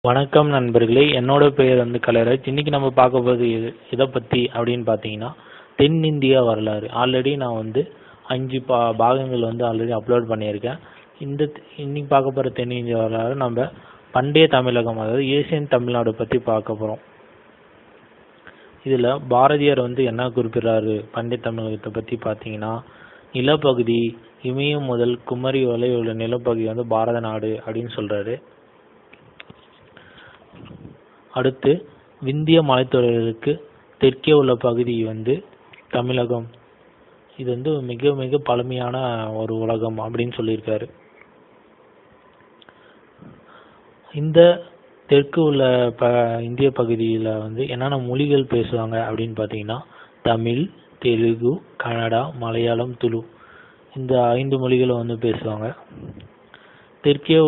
வணக்கம் நண்பர்களே, என்னோட பெயர் கலைராஜ். இன்னைக்கு நம்ம பார்க்க போகிறது இதை பற்றி அப்படின்னு பார்த்தீங்கன்னா, தென்னிந்தியா வரலாறு. ஆல்ரெடி நான் 5 பாகங்கள் ஆல்ரெடி அப்லோட் பண்ணியிருக்கேன். இன்னைக்கு பார்க்க போகிற தென்னிந்தியா வரலாறு நம்ம பண்டைய தமிழகம், அதாவது ஏசியன் தமிழ்நாடு பற்றி பார்க்க போகிறோம். இதில் பாரதியார் என்ன குறிப்பிடுறாரு பண்டைய தமிழகத்தை பற்றி பார்த்தீங்கன்னா, நிலப்பகுதி இமயம் முதல் குமரி வரை உள்ள நிலப்பகுதி பாரத நாடு அப்படின்னு சொல்கிறாரு. அடுத்து விந்திய மலைத்தொடர்களுக்கு தெற்கே உள்ள பகுதி தமிழகம். இது மிக மிக பழமையான ஒரு உலகம் அப்படின்னு சொல்லியிருக்காரு. இந்த தெற்கு உள்ள இந்திய பகுதியில் என்னென்ன மொழிகள் பேசுவாங்க அப்படின்னு பார்த்தீங்கன்னா, தமிழ், தெலுங்கு, கன்னடா, மலையாளம், துளு, இந்த 5 மொழிகளை பேசுவாங்க. தெற்கே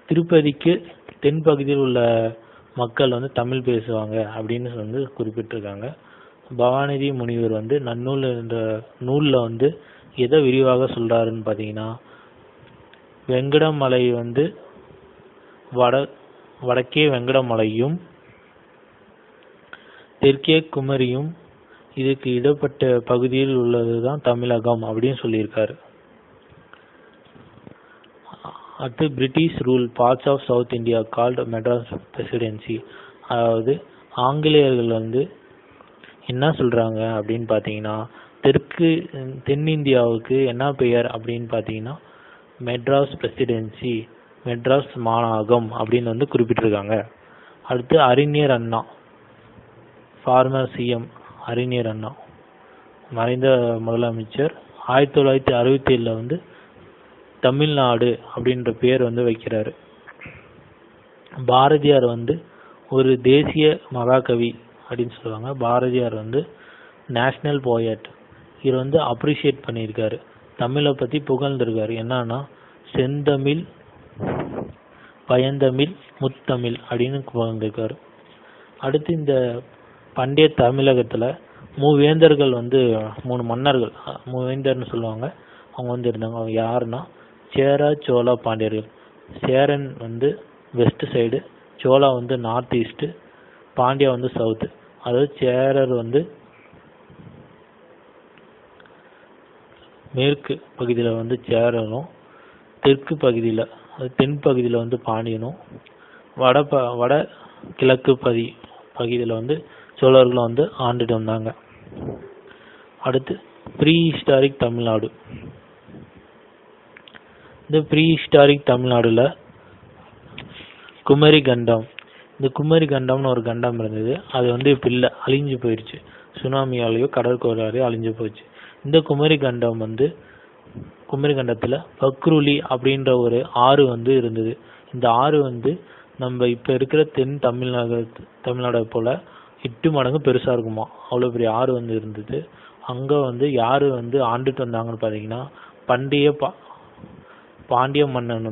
திருப்பதிக்கு தென்பகுதியில் உள்ள மக்கள் தமிழ் பேசுவாங்க அப்படின்னு குறிப்பிட்டிருக்காங்க. பவாநிதி முனிவர் நன்னூல் என்ற நூலில் எதை விரிவாக சொல்கிறாருன்னு பார்த்தீங்கன்னா, வெங்கடமலை வடக்கே வெங்கடமலையும் தெற்கே குமரியும் இதுக்கு இடப்பட்ட பகுதியில் உள்ளது தான் தமிழகம் அப்படின்னு சொல்லியிருக்காரு. அடுத்து British rule parts of South India called Madras presidency. அதாவது ஆங்கிலேயர்கள் என்ன சொல்கிறாங்க அப்படின்னு பார்த்தீங்கன்னா, தென்னிந்தியாவுக்கு என்ன பெயர் அப்படின்னு பார்த்தீங்கன்னா, மெட்ராஸ் பிரசிடென்சி, மெட்ராஸ் மாநகரம் அப்படின்னு குறிப்பிட்டிருக்காங்க. அடுத்து அறிஞர் அண்ணா, ஃபார்மர் சிஎம் அறிஞர் அண்ணா, மறைந்த முதலமைச்சர், 1967 தமிழ்நாடு அப்படின்ற பேர் வைக்கிறாரு. பாரதியார் ஒரு தேசிய மகாகவி அப்படின்னு சொல்லுவாங்க. Bharathiyar national poet. இவர் அப்ரிஷியேட் பண்ணியிருக்காரு, தமிழை பற்றி புகழ்ந்திருக்காரு. என்னன்னா, செந்தமிழ், பயந்தமிழ், முத்தமிழ் அப்படின்னு புகழ்ந்திருக்காரு. அடுத்து இந்த பண்டைய தமிழகத்தில் மூவேந்தர்கள் 3 மன்னர்கள், மூவேந்தர்னு சொல்லுவாங்க, அவங்க இருந்தாங்க. அவங்க யாருன்னா, சேர, சோழ, பாண்டியர்கள். Cheran west side, Chola north east, Pandya south. அதாவது சேரர் மேற்கு பகுதியில் சேரனும், தெற்கு பகுதியில் தென் பகுதியில் பாண்டியனும், வட கிழக்கு பகுதியில் சோழர்களும் ஆண்டுட்டு வந்தாங்க. அடுத்து ப்ரீ ஹிஸ்டாரிக் தமிழ்நாடு. இந்த ப்ரீ ஹிஸ்டாரிக் தமிழ்நாடுல குமரி கண்டம், இந்த குமரி கண்டம்னு ஒரு கண்டம் இருந்தது. அது இப்போ இல்லை, அழிஞ்சு போயிடுச்சு. சுனாமியாலேயோ கடற்கரையாலேயோ அழிஞ்சு போயிடுச்சு. இந்த குமரி கண்டம் குமரி கண்டத்தில் பக்ருலி அப்படின்ற ஒரு ஆறு இருந்தது. இந்த ஆறு நம்ம இப்போ இருக்கிற தென் தமிழ்நாடை போல் 8 மடங்கு பெருசாக இருக்குமா, அவ்வளோ பெரிய ஆறு இருந்தது. அங்கே யார் ஆண்டுட்டு வந்தாங்கன்னு பார்த்தீங்கன்னா, பாண்டிய மன்னன்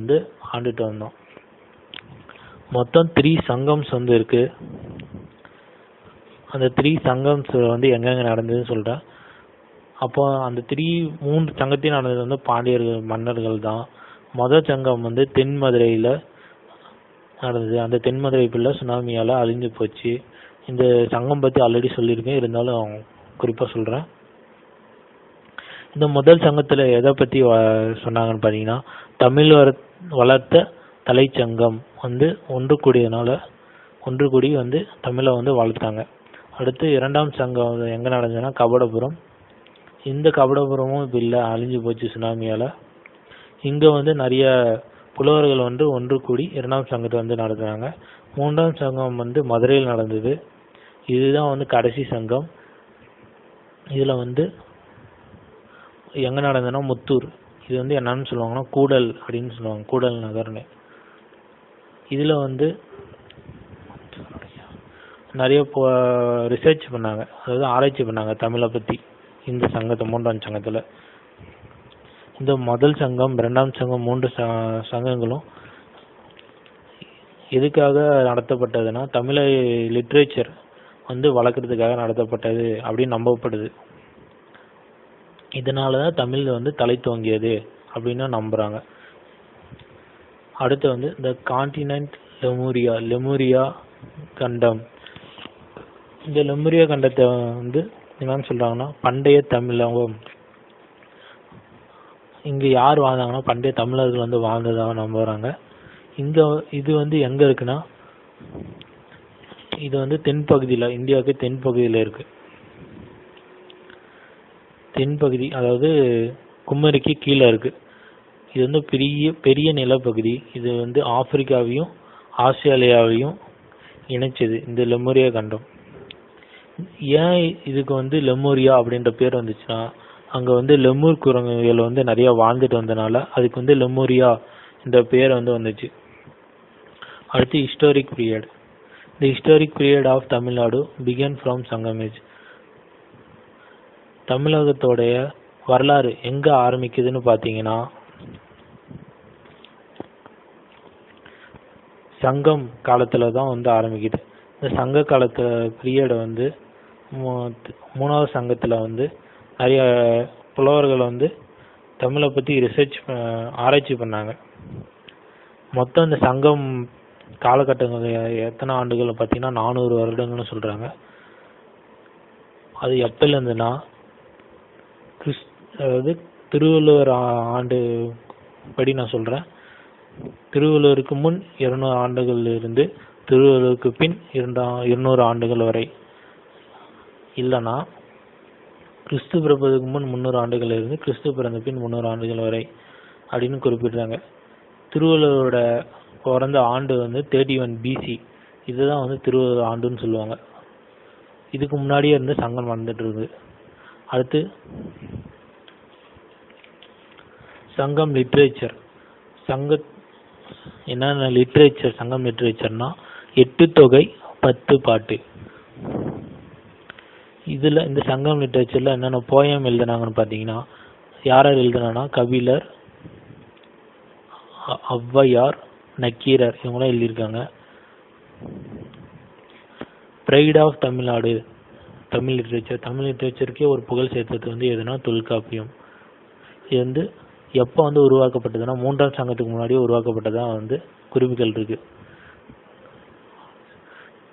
ஆண்டுட்டு வந்தோம். மொத்தம் 3 சங்கம்ஸ் இருக்கு. அந்த 3 சங்கம்ஸ் எங்கெங்க நடந்ததுன்னு சொல்கிறேன். அப்போ அந்த 3 சங்கத்தையும் நடந்தது பாண்டியர்கள் மன்னர்கள் தான். மொதல் சங்கம் தென் மதுரையில் நடந்தது. அந்த தென் மதுரை பிள்ளை சுனாமியால் அழிஞ்சு போச்சு. இந்த சங்கம் பற்றி ஆல்ரெடி சொல்லியிருக்கேன், இருந்தாலும் குறிப்பாக சொல்கிறேன். இந்த முதல் சங்கத்தில் எதை பற்றி சொன்னாங்கன்னு பார்த்தீங்கன்னா, தமிழ் வளர்த்த தலைச்சங்கம் ஒன்று கூடியதுனால ஒன்று கூடி தமிழை வளர்த்தாங்க. அடுத்து 2ஆம் சங்கம் எங்கே நடந்ததுன்னா கபடபுரம். இந்த கபடபுரமும் இப்போ இல்லை, அழிஞ்சு போச்சு சுனாமியால். இங்கே நிறைய புலவர்கள் ஒன்று கூடி 2ஆம் சங்கத்தை நடத்துனாங்க. 3ஆம் சங்கம் மதுரையில் நடந்தது. இதுதான் கடைசி சங்கம். இதில் எங்கே நடந்ததுன்னா முத்தூர். இது என்னன்னு சொல்லுவாங்கன்னா கூடல் அப்படின்னு சொல்லுவாங்க, கூடல் நகர்னு. இதில் நிறைய ரிசர்ச் பண்ணாங்க, அதாவது ஆராய்ச்சி பண்ணாங்க தமிழை பற்றி. இந்த சங்கத்தை 3ஆம் சங்கத்தில் இந்த முதல் சங்கம், 2ஆம் சங்கம், 3 சங்கங்களும் எதுக்காக நடத்தப்பட்டதுன்னா, தமிழை லிட்ரேச்சர் வளர்க்குறதுக்காக நடத்தப்பட்டது அப்படின்னு நம்பப்படுது. இதனால தான் தமிழ் தலை தோங்கியது அப்படின்னு நம்புகிறாங்க. அடுத்து the continent லெமூரியா கண்டம். இந்த லெமூரியா கண்டத்தை வந்து என்னன்னு சொல்றாங்கன்னா பண்டைய தமிழகம். இங்க யார் வாழ்ந்தாங்கன்னா பண்டைய தமிழர்கள் வந்து வாழ்ந்ததாக நம்புறாங்க. இது வந்து எங்க இருக்குன்னா இது வந்து தென்பகுதியில, இந்தியாவுக்கு தென்பகுதியில இருக்கு. தென்பகுதி அதாவது குமரிக்கு கீழே இருக்கு. இது வந்து பெரிய நிலப்பகுதி. இது வந்து ஆப்பிரிக்காவையும் ஆஸ்திரேலியாவையும் இணைச்சது இந்த லெமூரியா கண்டம். ஏன் இதுக்கு வந்து லெமூரியா அப்படின்ற பேர் வந்துச்சுன்னா அங்க வந்து லெமூர் குரங்குகள் வந்து நிறைய வாழ்ந்துட்டு வந்தனால அதுக்கு வந்து லெமூரியா இந்த பேர் வந்து வந்துச்சு. அடுத்து historic period. The historic period of Tamil Nadu began from Sangam age. தமிழகத்தோடைய வரலாறு எங்க ஆரம்பிக்குதுன்னு பார்த்தீங்கன்னா சங்கம் காலத்துல தான் வந்து ஆரம்பிக்குது. இந்த சங்க காலத்து பீரியட் வந்து 3வது சங்கத்துல வந்து நிறைய புலவர்கள் வந்து தமிழை பத்தி ஆராய்ச்சி பண்ணாங்க. மொத்தம் இந்த சங்கம் காலகட்டங்கள் எத்தனை ஆண்டுகள் பார்த்தீங்கன்னா 400 வருடங்கள்னு சொல்றாங்க. அது எப்பல இருந்துன்னா அதாவது திருவள்ளுவர் ஆண்டு படி நான் சொல்றேன். திருவள்ளுவருக்கு முன் 200 ஆண்டுகள் இருந்து திருவள்ளுவருக்கு பின் 200 ஆண்டுகள் வரை, இல்லைன்னா கிறிஸ்து பிறப்பதற்கு முன் 300 ஆண்டுகள் இருந்து கிறிஸ்து பிறந்த பின் 300 ஆண்டுகள் வரை அப்படின்னு குறிப்பிடுறாங்க. திருவள்ளுவரோட பிறந்த ஆண்டு வந்து 31 BC. இதுதான் வந்து திருவள்ளுவர் ஆண்டுன்னு சொல்லுவாங்க. இதுக்கு முன்னாடியே இருந்து சங்கம் வந்துட்டு இருக்கு. அடுத்து சங்கம் லிட்ரேச்சர். என்னென்ன லிட்ரேச்சர் சங்கம் லிட்ரேச்சர்னா 8 தொகை 10 பாட்டு. இதுல இந்த சங்கம் லிட்ரேச்சர்ல என்னென்ன போயம் எழுதுனாங்கன்னு பார்த்தீங்கன்னா யார் எழுதுனா கபிலர், ஔவையார், நக்கீரர் இவங்களாம் எழுதியிருக்காங்க. Pride of Tamil Nadu Tamil literature. Tamil லிட்ரேச்சருக்கே ஒரு புகழ் சேர்த்தது வந்து எதுனா தொல்காப்பியம். இது வந்து எப்போ வந்து உருவாக்கப்பட்டதுன்னா 3ஆம் சங்கத்துக்கு முன்னாடியே உருவாக்கப்பட்டதா வந்து குறிப்புகள் இருக்கு.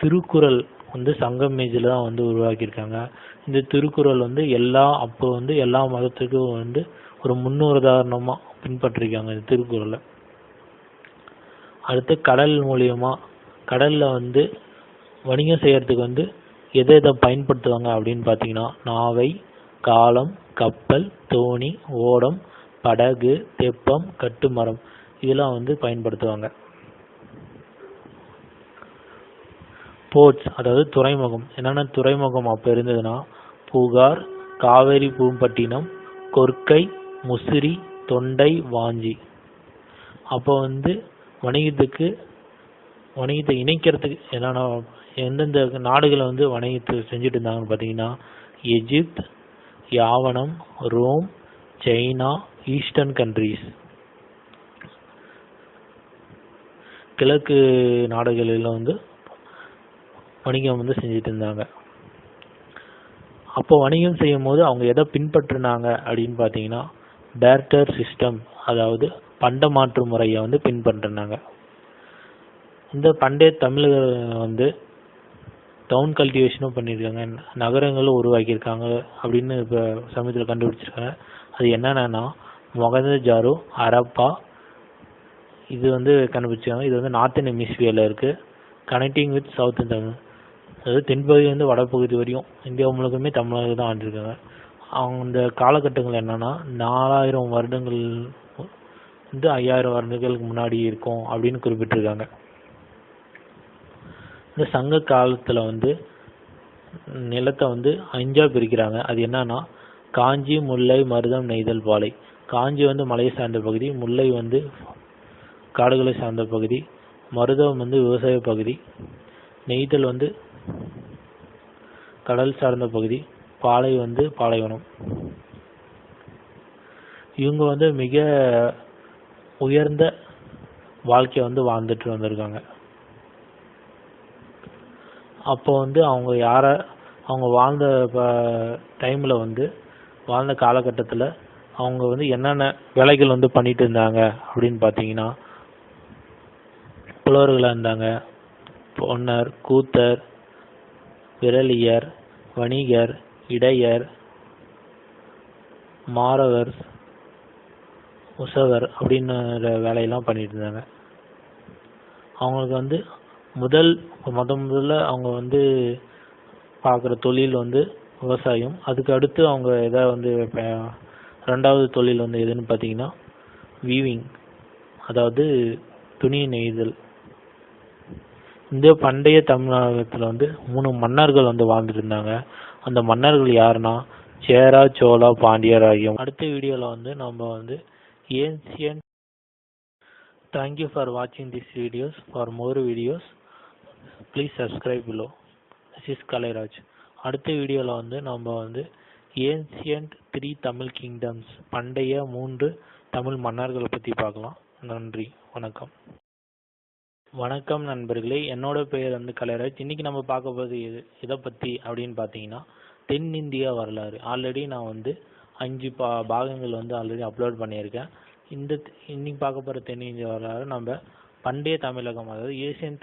திருக்குறள் வந்து சங்கம் மேஜில் தான் வந்து உருவாக்கியிருக்காங்க. இந்த திருக்குறள் வந்து அப்போ வந்து எல்லா மதத்துக்கும் வந்து ஒரு முன்னுதாரணமாக பின்பற்றிருக்காங்க இந்த திருக்குறளை. அடுத்து கடல் மூலியமா கடலில் வந்து வணிகம் செய்யறதுக்கு வந்து எதை பயன்படுத்துவாங்க அப்படின்னு பார்த்தீங்கன்னா நாவை, காலம், கப்பல், தோணி, ஓடம், படகு, தெப்பம், கட்டுமரம் இதெல்லாம் வந்து பயன்படுத்துவாங்க. போர்ட்ஸ் அதாவது துறைமுகம். என்னென்ன துறைமுகம் அப்போ இருந்ததுன்னா புகார், காவேரி பூம்பட்டினம், கொர்க்கை, முசிறி, தொண்டை, வாஞ்சி. அப்போ வந்து வணிகத்தை இணைக்கிறதுக்கு என்னென்ன எந்தெந்த நாடுகளை வந்து வணிகத்தை செஞ்சுட்டு இருந்தாங்கன்னு பார்த்தீங்கன்னா Egypt, Yavanam, Rome, China, eastern countries, கிழக்கு நாடுகளில் வந்து வணிகம் வந்து செஞ்சுட்டு இருந்தாங்க. அப்போ வணிகம் செய்யும் போது அவங்க எதை பின்பற்றினாங்க அப்படின்னு பார்த்தீங்கன்னா பேர்ட்டர் சிஸ்டம், அதாவது பண்டமாற்று முறையை வந்து பின்பற்றினாங்க. இந்த பண்டைய தமிழர்கள் வந்து டவுன் கல்டிவேஷனும் பண்ணியிருக்காங்க, நகரங்களும் உருவாக்கியிருக்காங்க அப்படின்னு இப்போ சமயத்தில் கண்டுபிடிச்சிருக்காங்க. அது என்னென்னா மொகஞ்சதாரோ, ஹரப்பா இது வந்து கண்டுபிடிச்சிருக்காங்க. இது வந்து நார்த்தன் ஹெமிஸ்பியரில் இருக்குது, கனெக்டிங் வித் சவுத்தன் தமிழ். அதாவது தென்பகுதி வந்து வடப்பகுதி வரையும் இந்தியா முழுக்கமே தமிழர்கள் தான் ஆண்டிருக்காங்க. அவங்க இந்த காலகட்டங்கள் என்னன்னா 4000 வருடங்கள் வந்து 5000 வருடங்களுக்கு முன்னாடி இருக்கும் அப்படின்னு குறிப்பிட்டிருக்காங்க. இந்த சங்க காலத்துல வந்து நிலத்தை வந்து 5ஆ பிரிக்கிறாங்க. அது என்னன்னா காஞ்சி, முல்லை, மருதம், நெய்தல், பாலை. காஞ்சி வந்து மலையை சார்ந்த பகுதி, முல்லை வந்து காடுகளை சார்ந்த பகுதி, மருதம் வந்து விவசாய பகுதி, நெய்தல் வந்து கடல் சார்ந்த பகுதி, பாலை வந்து பாலைவனம். இவங்க வந்து மிக உயர்ந்த வாழ்க்கையை வந்து வாழ்ந்துட்டு வந்திருக்காங்க. அப்போ வந்து அவங்க வாழ்ந்த டைம்ல வந்து வாழ்ந்த காலகட்டத்தில் அவங்க வந்து என்னென்ன வேலைகள் வந்து பண்ணிட்டு இருந்தாங்க அப்படின்னு பார்த்தீங்கன்னா புலவர்களாக இருந்தாங்க. பொன்னர், கூத்தர், விறலியர், வணிகர், இடையர், மாறவர், உசவர் அப்படின்ற வேலையெல்லாம் பண்ணிட்டு இருந்தாங்க. அவங்களுக்கு முதல்ல அவங்க பார்க்குற தொழில் விவசாயம். அதுக்கு அடுத்து அவங்க ரெண்டாவது தொழில் எதுன்னு பார்த்தீங்கன்னா வீவிங், அதாவது துணி நெய்தல். இந்த பண்டைய தமிழகத்தில் 3 மன்னர்கள் வாழ்ந்துட்டு இருந்தாங்க. அந்த மன்னர்கள் யாருன்னா சேரா, சோழா, பாண்டியர் ஆகியோர். அடுத்த வீடியோவில் நம்ம ancient. Thank you for watching these videos. For more videos, please subscribe below. This is Kalairaj. அடுத்த வீடியோவில் நம்ம ஏன்சியன்ட் 3 தமிழ் கிங்டம்ஸ், பண்டைய 3 தமிழ் மன்னர்களை பற்றி பார்க்கலாம். நன்றி, வணக்கம். வணக்கம் நண்பர்களே, என்னோட பெயர் கலைராஜ். இன்னைக்கு நம்ம பார்க்க போகிறது எதை பற்றி அப்படின்னு பார்த்தீங்கன்னா தென்னிந்தியா வரலாறு. ஆல்ரெடி நான் 5 பாகங்கள் ஆல்ரெடி அப்லோட் பண்ணியிருக்கேன். இன்னைக்கு பார்க்க போகிற தென்னிந்தியா வரலாறு நம்ம பண்டைய தமிழகம், அதாவது ஏசியன்